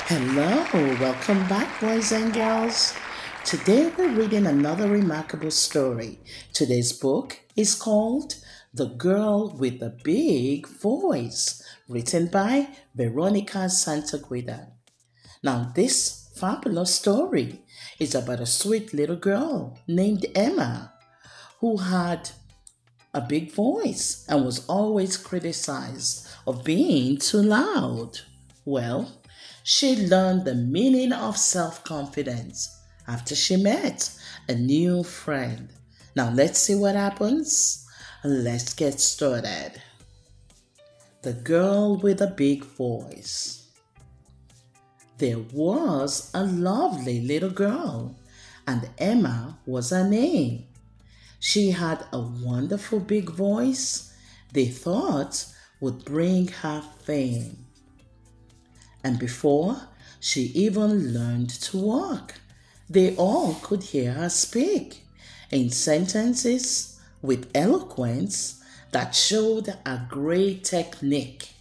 Hello, welcome back, boys and girls. Today we're reading another remarkable story. Today's book is called The Girl with the Big Voice, written by Veronica Santaguida. Now, this fabulous story is about a sweet little girl named Emma who had a big voice and was always criticized of being too loud. Well, she learned the meaning of self confidence after she met a new friend. Now, let's see what happens. Let's get started. The girl with a big voice. There was a lovely little girl, and Emma was her name. She had a wonderful big voice they thought would bring her fame. And before she even learned to walk, they all could hear her speak in sentences with eloquence that showed a great technique.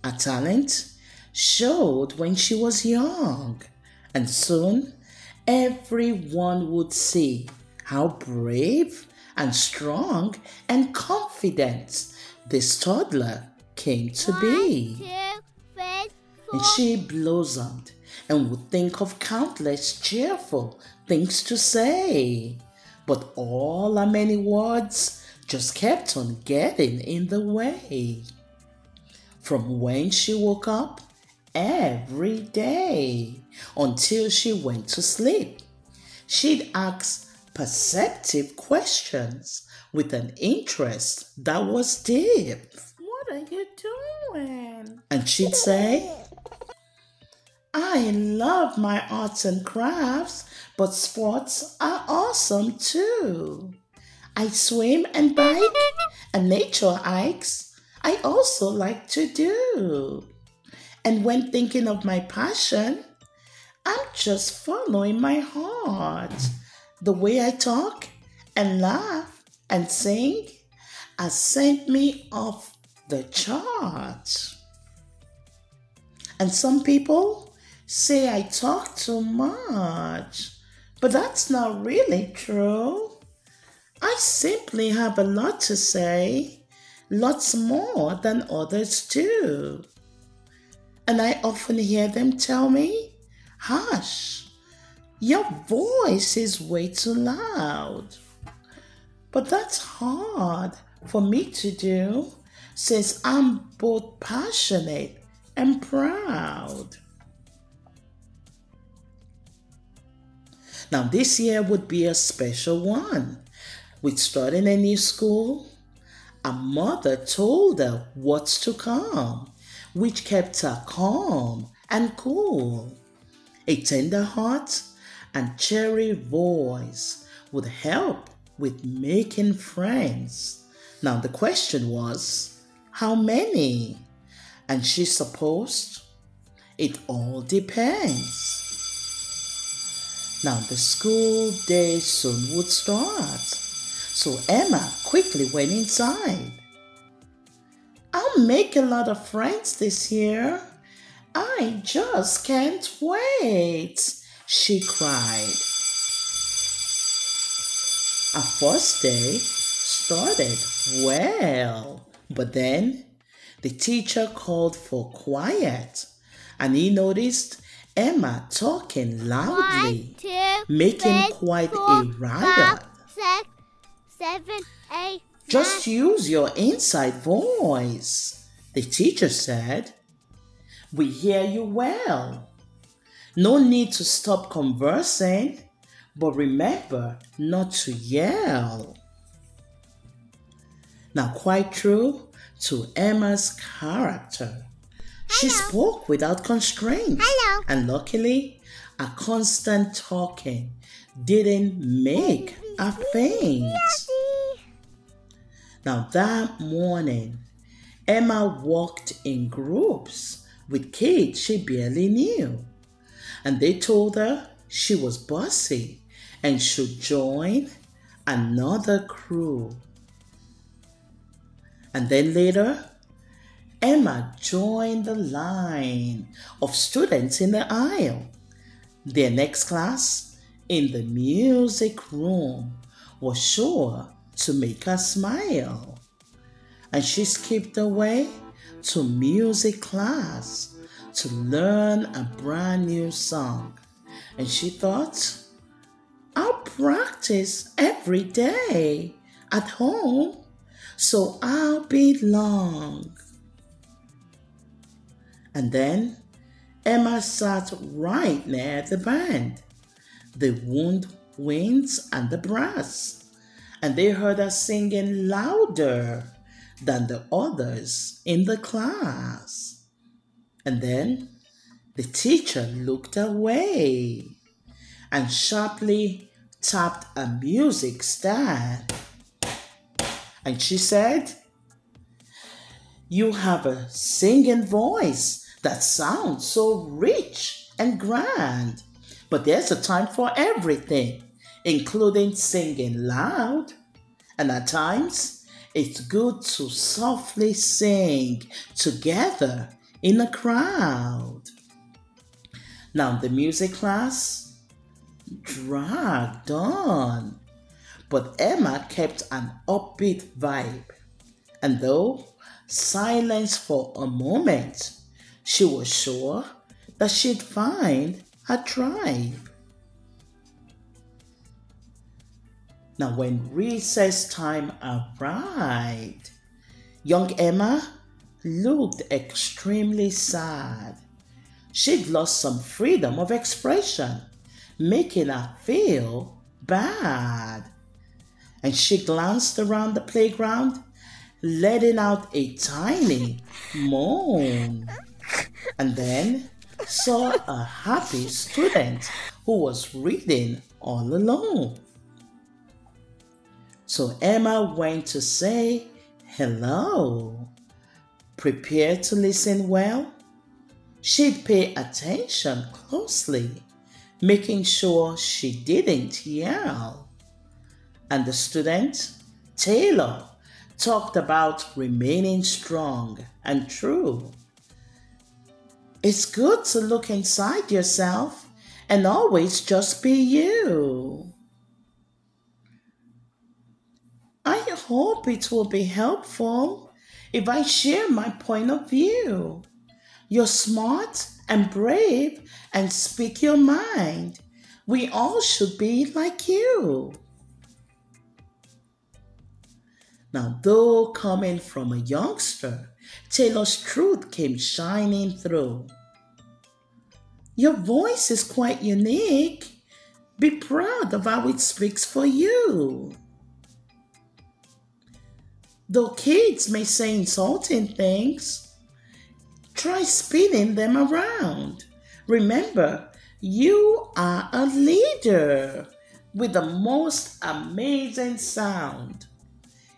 A talent showed when she was young, and soon everyone would see how brave and strong and confident this toddler came to be. 1, 2, 3, 4. And she blossomed and would think of countless cheerful things to say. But all her many words just kept on getting in the way. From when she woke up every day until she went to sleep, she'd ask perceptive questions with an interest that was deep. What are you doing? And she'd say, I love my arts and crafts, but sports are awesome too. I swim and bike, and nature hikes I also like to do. And when thinking of my passion, I'm just following my heart. The way I talk and laugh and sing has sent me off the charts. And some people say I talk too much, but that's not really true. I simply have a lot to say, lots more than others do. And I often hear them tell me, hush, your voice is way too loud. But that's hard for me to do since I'm both passionate and proud. Now, this year would be a special one. With starting a new school, a mother told her what's to come, which kept her calm and cool. A tender heart and cheery voice would help with making friends. Now the question was, how many? And she supposed it all depends. Now the school day soon would start, so Emma quickly went inside. I'll make a lot of friends this year. I just can't wait, she cried. Our first day started well, but then the teacher called for quiet, and he noticed Emma talking loudly, 1, 2, making 3, quite 4, a riot. 5, 6, 7, 8, Just use your inside voice, the teacher said. We hear you well. No need to stop conversing, but remember not to yell. Now, quite true to Emma's character. She spoke without constraint. Hello. And luckily, a constant talking didn't make her faint. Now, that morning, Emma walked in groups with kids she barely knew. And they told her she was bossy and should join another crew. And then later, Emma joined the line of students in the aisle. Their next class in the music room was sure to make her smile. And she skipped away to music class to learn a brand new song. And she thought, I'll practice every day at home, so I'll belong. And then Emma sat right near the band, the woodwinds and the brass, and they heard her singing louder than the others in the class. And then the teacher looked away and sharply tapped a music stand. And she said, you have a singing voice that sounds so rich and grand, but there's a time for everything, including singing loud. And at times, it's good to softly sing together in a crowd. Now the music class dragged on, but Emma kept an upbeat vibe. And though silence for a moment, she was sure that she'd find a tribe. Now when recess time arrived, young Emma looked extremely sad. She'd lost some freedom of expression, making her feel bad. And she glanced around the playground, letting out a tiny moan, and then saw a happy student who was reading all alone. So Emma went to say hello. Prepared to listen well, she'd pay attention closely, making sure she didn't yell. And the student, Taylor, talked about remaining strong and true. It's good to look inside yourself and always just be you. I hope it will be helpful if I share my point of view. You're smart and brave and speak your mind. We all should be like you. Now, though coming from a youngster, Taylor's truth came shining through. Your voice is quite unique. Be proud of how it speaks for you. Though kids may say insulting things, try spinning them around. Remember, you are a leader with the most amazing sound.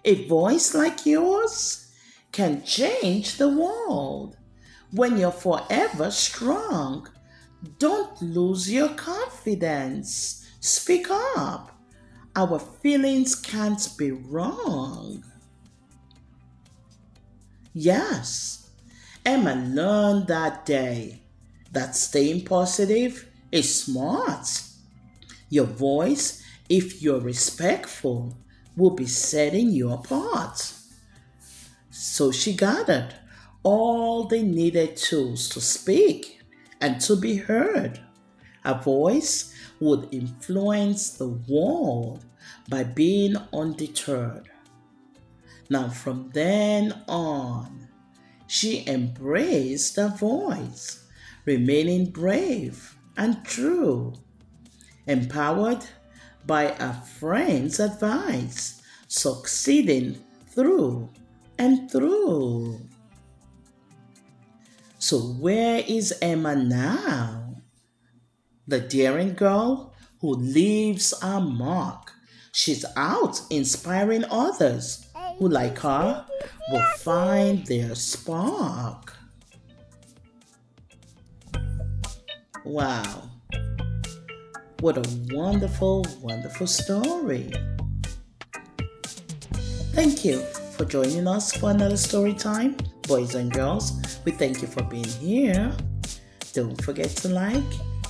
A voice like yours can change the world. When you're forever strong, don't lose your confidence. Speak up. Our feelings can't be wrong. Yes, Emma learned that day that staying positive is smart. Your voice, if you're respectful, will be setting you apart. So she gathered all the needed tools to speak and to be heard. Her voice would influence the world by being undeterred. Now from then on, she embraced her voice, remaining brave and true, empowered by a friend's advice, succeeding through and through. So where is Emma now? The daring girl who leaves a mark. She's out inspiring others who, like her, will find their spark. Wow. What a wonderful, wonderful story. Thank you for joining us for another story time. Boys and girls, we thank you for being here. Don't forget to like,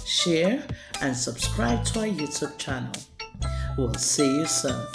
share, and subscribe to our YouTube channel. We'll see you soon.